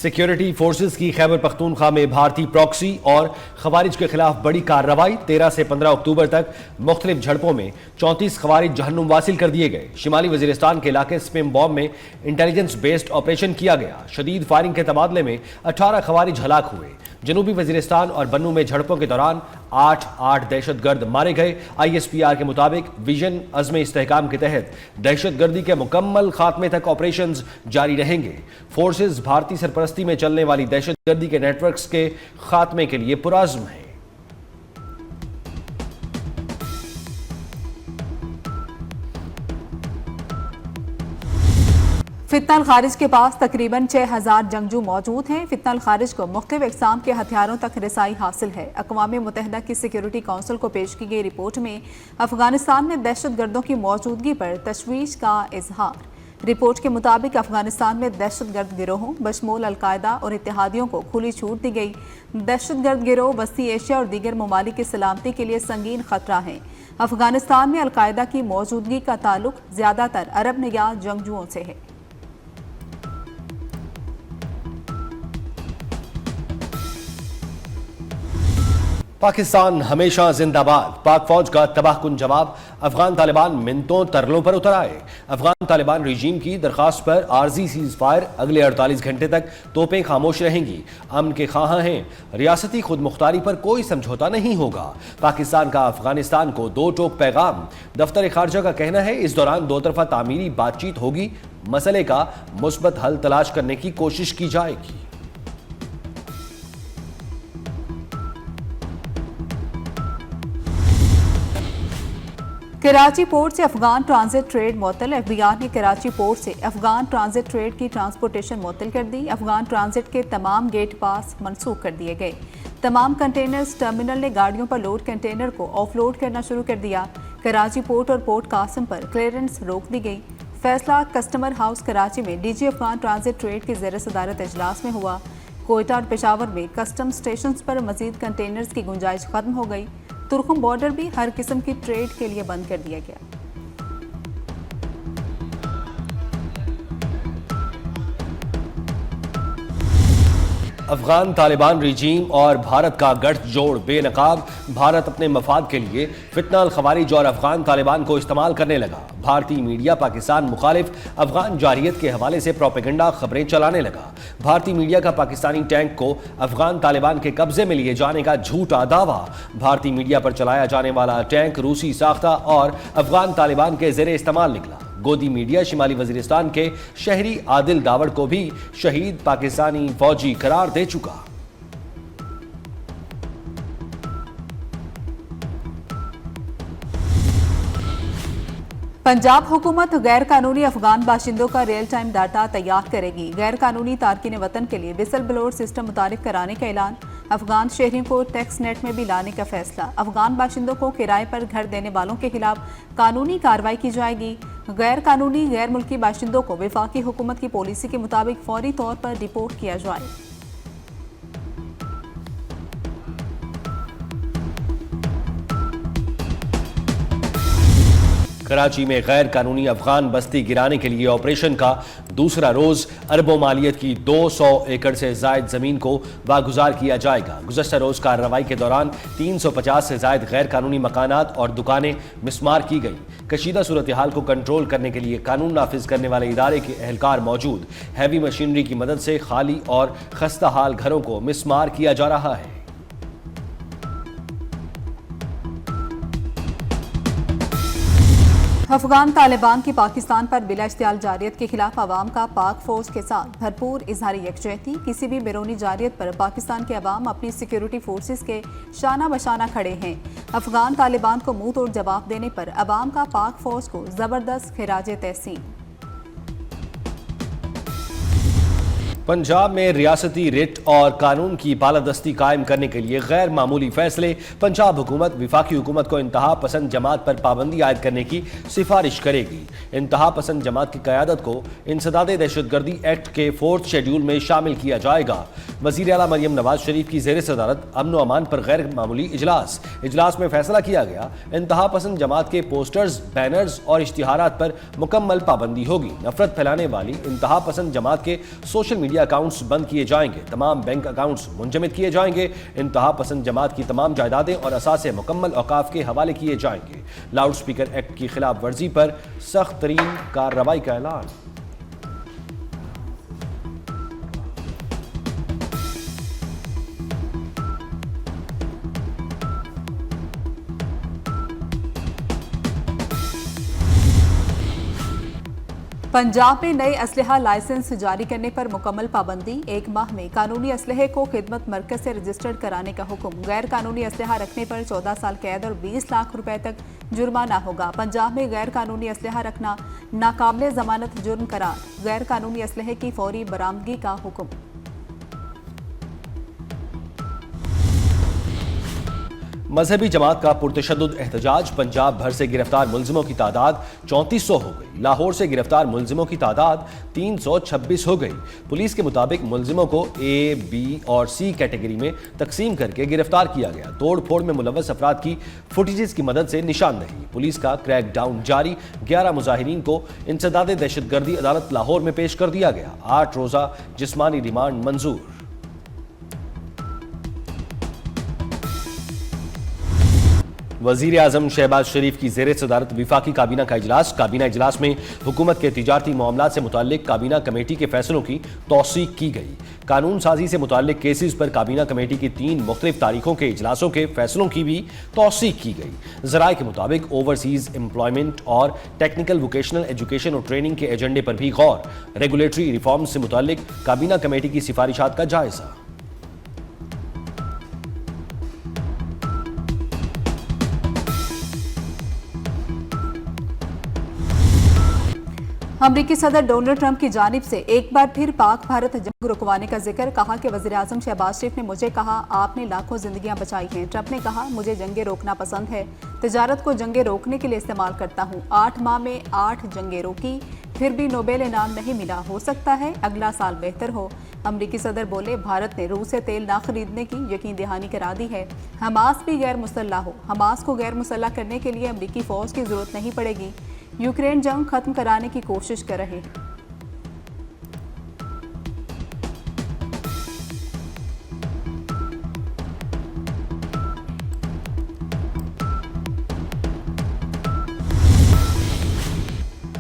Security forces की खैबर पख्तूनख्वा में भारतीय प्रॉक्सी और खवारिज के खिलाफ बड़ी कार्रवाई। 13 से 15 अक्टूबर तक मुख्तलिफ झड़पों में 34 खवारिज जहन्नुम वासिल कर दिए गए। शिमाली वजीरिस्तान के इलाके स्पिम बॉम्ब में इंटेलिजेंस बेस्ड ऑपरेशन किया गया। शदीद फायरिंग के तबादले में 18 खवारिज हलाक हुए। जनूबी वजीरिस्तान और बन्नू में झड़पों के दौरान 8 दहशतगर्द मारे गए। ISPR के मुताबिक विजन अज़्म इस्तेहकाम के तहत दहशतगर्दी के मुकम्मल खात्मे तक ऑपरेशंस जारी रहेंगे। फोर्सेस भारतीय सरपरस्ती में चलने वाली दहशतगर्दी के नेटवर्क्स के खात्मे के लिए पुरअज़्म हैं। फितना खारिज के पास तकरीबन 6000 जंगजू मौजूद हैं। फितना खारिज को मुख्तलिफ इक़साम के हथियारों तक रसाई हासिल है। अक़वाम मुत्तहिदा की सिक्योरिटी काउंसिल को पेश की गई रिपोर्ट में अफगानिस्तान में दहशतगर्दों की मौजूदगी पर तशवीश का इजहार। रिपोर्ट के मुताबिक अफगानिस्तान में दहशतगर्द गिरोहों बशमूल अलकायदा और इत्तेहादियों को खुली छूट दी गई। दहशतगर्द गिरोह वस्ती एशिया और दीगर ममालिक की सलामती के लिए संगीन खतरा है। अफगानिस्तान में अलकायदा की मौजूदगी का ताल्लुक ज्यादातर अरब निगाह जंगजुओं से है। पाकिस्तान हमेशा जिंदाबाद। पाक फौज का तबाहकुन जवाब। अफगान तालिबान मिनतों तरलों पर उतर आए। अफगान तालिबान रजीम की दरखास्त पर आर्जी सीज फायर। अगले 48 घंटे तक तोपें खामोश रहेंगी। अमन के ख्वाहां हैं। रियासती खुद मुख्तारी पर कोई समझौता नहीं होगा। पाकिस्तान का अफगानिस्तान को दो टोक पैगाम। दफ्तर खारजा का कहना है इस दौरान दो तरफा तामीरी बातचीत होगी। मसले का मुस्बत हल तलाश करने की कोशिश की जाएगी। कराची पोर्ट से अफगान ट्रांजिट ट्रेड मुअत्तल। FBI ने कराची पोर्ट से अफगान ट्रांजिट ट्रेड की ट्रांसपोर्टेशन मुअत्तल कर दी। अफगान ट्रांजिट के तमाम गेट पास मनसूख कर दिए गए। तमाम कंटेनर्स टर्मिनल ने गाड़ियों पर लोड कंटेनर को ऑफलोड करना शुरू कर दिया। कराची पोर्ट और पोर्ट कासिम पर क्लियरेंस रोक दी गई। फैसला कस्टमर हाउस कराची में DG अफगान ट्रांजिट ट्रेड की ज़ेर सदारत इजलास में हुआ। कोयटा और पेशावर में कस्टम स्टेशन पर मजीद कंटेनर्स की गुंजाइश खत्म हो गई। तुर्खम बॉर्डर भी हर किस्म की ट्रेड के लिए बंद कर दिया गया। अफगान तालिबान रजीम और भारत का गठजोड़ बेनकाब। भारत अपने मफाद के लिए फितना खवारिज और अफगान तालिबान को इस्तेमाल करने लगा। भारतीय मीडिया पाकिस्तान मुखालिफ अफगान जारियत के हवाले से प्रोपेगेंडा खबरें चलाने लगा। भारतीय मीडिया का पाकिस्तानी टैंक को अफगान तालिबान के कब्जे में लिए जाने का झूठा दावा। भारतीय मीडिया पर चलाया जाने वाला टैंक रूसी साख्ता और अफगान तालिबान के ज़ेरे इस्तेमाल निकला। गोदी मीडिया शिमाली वजीरिस्तान के शहरी आदिल दावड़ को भी शहीद पाकिस्तानी फौजी करार दे चुका। पंजाब हुकूमत गैर कानूनी अफगान बाशिंदों का रियल टाइम डाटा तैयार करेगी। गैर कानूनी तारकिन वतन के लिए विसल ब्लोअर सिस्टम मुतारिफ कराने का ऐलान। अफगान शहरियों को टैक्स नेट में भी लाने का फैसला। अफगान बाशिंदों को किराए पर घर देने वालों के खिलाफ कानूनी कार्रवाई की जाएगी। गैर कानूनी गैर मुल्की बाशिंदों को वफाकी हुकूमत की पॉलिसी के मुताबिक फौरी तौर पर डिपोर्ट किया जाए। कराची में गैर कानूनी अफगान बस्ती गिराने के लिए ऑपरेशन का दूसरा रोज। अरबों मालियत की 200 एकड़ से जायद जमीन को वागुजार किया जाएगा। गुज़श्ता रोज कार्रवाई के दौरान 350 से जायद गैर कानूनी मकानात और दुकानें मिसमार की गई। कशीदा सूरत हाल को कंट्रोल करने के लिए कानून नाफिज करने वाले इदारे के एहलकार मौजूद। हैवी मशीनरी की मदद से खाली और खस्ता हाल घरों को मिसमार किया जा रहा है। अफगान तालिबान की पाकिस्तान पर बिला इख्तियार जारियत के खिलाफ अवाम का पाक फौज के साथ भरपूर इजहार यकजहती। किसी भी बैरूनी जारियत पर पाकिस्तान के अवाम अपनी सिक्योरिटी फोर्सेस के शाना बशाना खड़े हैं। अफगान तालिबान को मुंह तोड़ जवाब देने पर अवाम का पाक फौज को जबरदस्त खिराज तहसीन। पंजाब में रियासती रिट और कानून की बालादस्ती कायम करने के लिए गैर मामूली फैसले। पंजाब हुकूमत विफाकी हुकूमत को इंतहा पसंद जमात पर पाबंदी आयद करने की सिफारिश करेगी। इंतहा पसंद जमात की क़यादत को इंसदाद दहशतगर्दी एक्ट के 4th शेड्यूल में शामिल किया जाएगा। वज़ीर आला मरियम नवाज शरीफ की ज़ेर सदारत अमन व अमान पर गैर मामूली इजलास में फैसला किया गया। इंतहा पसंद जमात के पोस्टर्स, बैनर्स और इश्तिहारात पर मुकम्मल पाबंदी होगी। नफरत फैलाने वाली इंतहा पसंद जमात के सोशल मीडिया अकाउंट्स बंद किए जाएंगे, तमाम बैंक अकाउंट्स मुंजमद किए जाएंगे, इंतहा पसंद जमात की तमाम जायदादें और असासे मुकम्मल औकाफ के हवाले किए जाएंगे। लाउड स्पीकर एक्ट की खिलाफ वर्जी पर सख्त तरीन कार्रवाई का ऐलान। पंजाब में नए असलहा लाइसेंस जारी करने पर मुकम्मल पाबंदी। 1 माह में कानूनी असलहे को खिदमत मरकज से रजिस्टर्ड कराने का हुक्म। गैर कानूनी असलहा रखने पर 14 साल कैद और 20 लाख रुपए तक जुर्माना होगा। पंजाब में गैर कानूनी असलहा रखना नाकाबिले जमानत जुर्म करार। गैर कानूनी असलहे की फौरी बरामदगी का हुक्म। मजहबी जमात का पुरतशद्दुद एहतजाज। पंजाब भर से गिरफ्तार मुलजिमों की तादाद 3400 हो गई। लाहौर से गिरफ्तार मुलजिमों की तादाद 326 हो गई। पुलिस के मुताबिक मुलजिमों को ए, बी और सी कैटेगरी में तकसीम करके गिरफ्तार किया गया। तोड़ फोड़ में मुलव्वस अफराद की फुटेजेस की मदद से निशानदही। पुलिस का क्रैक डाउन जारी। 11 मुजाहिरीन को इंसदाद दहशतगर्दी अदालत लाहौर में पेश कर दिया गया। 8 रोजा जिस्मानी रिमांड मंजूर। वजीर आजम शहबाज शरीफ की जेर सदारत विफाकी काबीना का इजलास। काबीना इजलास में हुकूमत के तिजारती मामलात से मुताल्लिक काबीना कमेटी के फैसलों की तौसीक की गई। कानून साजी से मुताल्लिक केसेस पर काबीना कमेटी की 3 मुख्तलिफ तारीखों के इजलासों के फैसलों की भी तौसीक की गई। जराए के मुताबिक ओवरसीज एम्प्लॉयमेंट और टेक्निकल वोकेशनल एजुकेशन और ट्रेनिंग के एजेंडे पर भी गौर। रेगुलेटरी रिफॉर्म से मुताल्लिक काबीना कमेटी की सिफारिशात का जायजा। अमरीकी सदर डोनाल्ड ट्रंप की जानिब से एक बार फिर पाक भारत जंग रुकवाने का जिक्र। कहा कि वज़ीर आज़म शहबाज शरीफ ने मुझे कहा आपने लाखों जिंदगियां बचाई हैं। ट्रंप ने कहा मुझे जंगे रोकना पसंद है, तिजारत को जंगे रोकने के लिए इस्तेमाल करता हूं। 8 माह में 8 जंगे रोकी, फिर भी नोबेल इनाम नहीं मिला। हो सकता है अगला साल बेहतर हो। अमरीकी सदर बोले भारत ने रूस से तेल ना खरीदने की यकीन दहानी करा दी है। हमास भी गैर मुसल्लह हो। हमास को गैर मुसल्लह करने के लिए अमरीकी फौज की जरूरत नहीं पड़ेगी। यूक्रेन जंग खत्म कराने की कोशिश कर रहे हैं।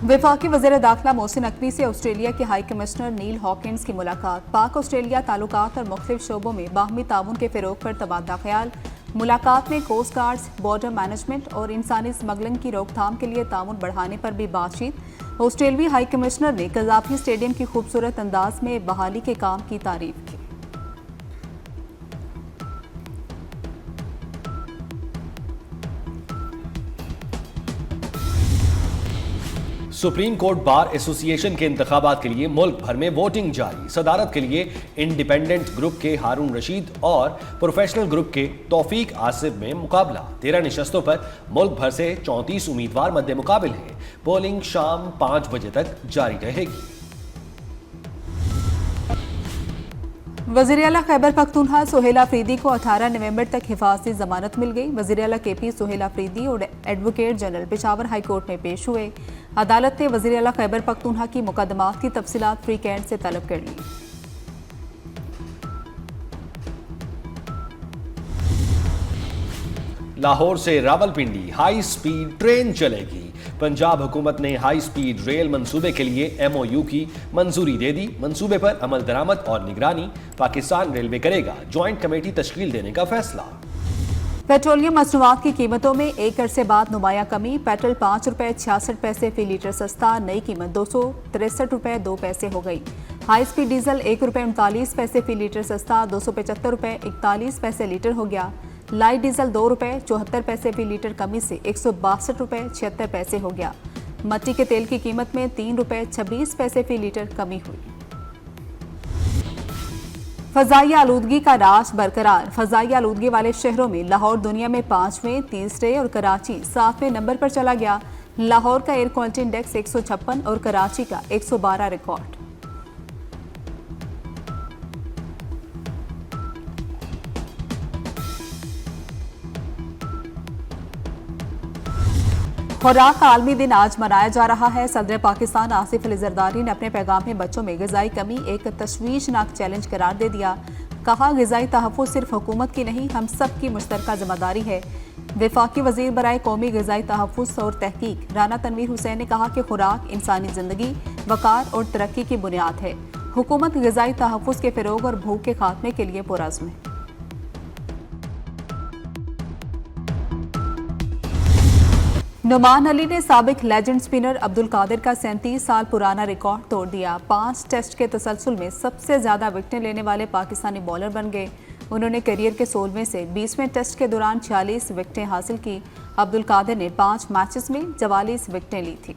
वफाकी वज़ीर दाखिला मोहसिन नकवी से ऑस्ट्रेलिया के हाई कमिश्नर नील हॉकिंस की मुलाकात। पाक ऑस्ट्रेलिया ताल्लुकात और मुख्तलिफ शोबों में बाहमी ताउन के फ़रोग पर तबादला ख्याल। मुलाकात में कोस्ट गार्ड्स, बॉर्डर मैनेजमेंट और इंसानी स्मगलिंग की रोकथाम के लिए ताउन बढ़ाने पर भी बातचीत। ऑस्ट्रेलवी हाई कमिश्नर ने कज़ाफी स्टेडियम की खूबसूरत अंदाज में बहाली के काम की तारीफ की। सुप्रीम कोर्ट बार एसोसिएशन के इंतखाबात के लिए मुल्क भर में वोटिंग जारी। सदारत के लिए इंडिपेंडेंट ग्रुप के हारून रशीद और प्रोफेशनल ग्रुप के तौफीक आसिफ में मुकाबला। 13 निशस्तों पर मुल्क भर से 34 उम्मीदवार मद्दे मुकाबिल हैं। पोलिंग शाम 5 बजे तक जारी रहेगी। वज़ीर आला खैबर पख्तूनख्वा सुहेल अफरीदी को 18 नवंबर तक हिफाजती जमानत मिल गई। वज़ीर आला KP सुहेल अफरीदी और advocate general Peshawar high court में पेश हुए। अदालत ने वज़ीर आला खैबर पख्तूनख्वा की मुकदमात की तफसीलात फ्री कैंट से तलब कर ली। लाहौर से रावलपिंडी हाई स्पीड ट्रेन चलेगी। पंजाब हुकूमत ने हाई स्पीड रेल मंसूबे के लिए MOU की मंजूरी दे दी। मंसूबे पर अमल दरामद और निगरानी पाकिस्तान रेलवे करेगा। ज्वाइंट कमेटी तश्कील देने का फैसला। पेट्रोलियम मसनूआत की कीमतों में एक अरसे बाद नुमाया कमी। पेट्रोल 5 रुपए 66 पैसे फी लीटर सस्ता। नई कीमत 263 रुपए 2 पैसे हो गई। हाई स्पीड डीजल 1 रुपए 39 पैसे फी लीटर सस्ता। 275 रुपए 41 पैसे लीटर हो गया। लाइट डीजल 2 रुपए 74 पैसे फी लीटर कमी से 162 रुपए 76 पैसे हो गया। मट्टी के तेल की कीमत में 3 रुपए 26 पैसे फी लीटर कमी हुई। फ़ज़ाई आलूदगी का राज बरकरार। फ़ज़ाई आलूदगी वाले शहरों में लाहौर दुनिया में 5वें, तीसरे और कराची 7वें नंबर पर चला गया। लाहौर का एयर क्वालिटी इंडेक्स 156 और कराची का 112 रिकॉर्ड। खुराक आलमी दिन आज मनाया जा रहा है। सदर पाकिस्तान आसिफ अली जरदारी ने अपने पैगाम में बच्चों में ग़िज़ाई कमी एक तशवीशनाक चैलेंज करार दे दिया। कहा, ग़िज़ाई तहफ़्फ़ुज़ सिर्फ हुकूमत की नहीं, हम सब की मुश्तरका ज़िम्मेदारी है। वफाकी वज़ीर बराए कौमी ग़िज़ाई तहफ़्फ़ुज़ और तहकीक राना तनवीर हुसैन ने कहा कि खुराक इंसानी ज़िंदगी, वक़ार और तरक्की की बुनियाद है। हुकूमत ग़िज़ाई तहफ़्फ़ुज़ के फ़रोग़ और भूख के खात्मे के लिए पुरअज़्म है। नुमान अली ने साबिक लेजेंड स्पिनर अब्दुल कादिर का 37 साल पुराना रिकॉर्ड तोड़ दिया। 5 टेस्ट के तसलसल में सबसे ज़्यादा विकेटें लेने वाले पाकिस्तानी बॉलर बन गए। उन्होंने करियर के 16वें से 20वें टेस्ट के दौरान 46 विकेटें हासिल की। अब्दुल कादिर ने 5 मैचेस में 44 विकेटें ली थी।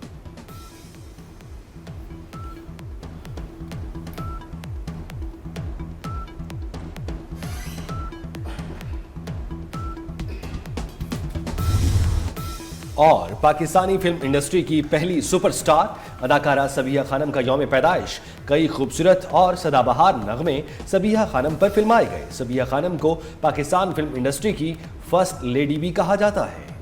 और पाकिस्तानी फिल्म इंडस्ट्री की पहली सुपरस्टार अदाकारा सबिहा खानम का यौम पैदाइश। कई खूबसूरत और सदाबहार नगमे सबिहा खानम पर फिल्माए गए। सबिहा खानम को पाकिस्तान फिल्म इंडस्ट्री की फर्स्ट लेडी भी कहा जाता है।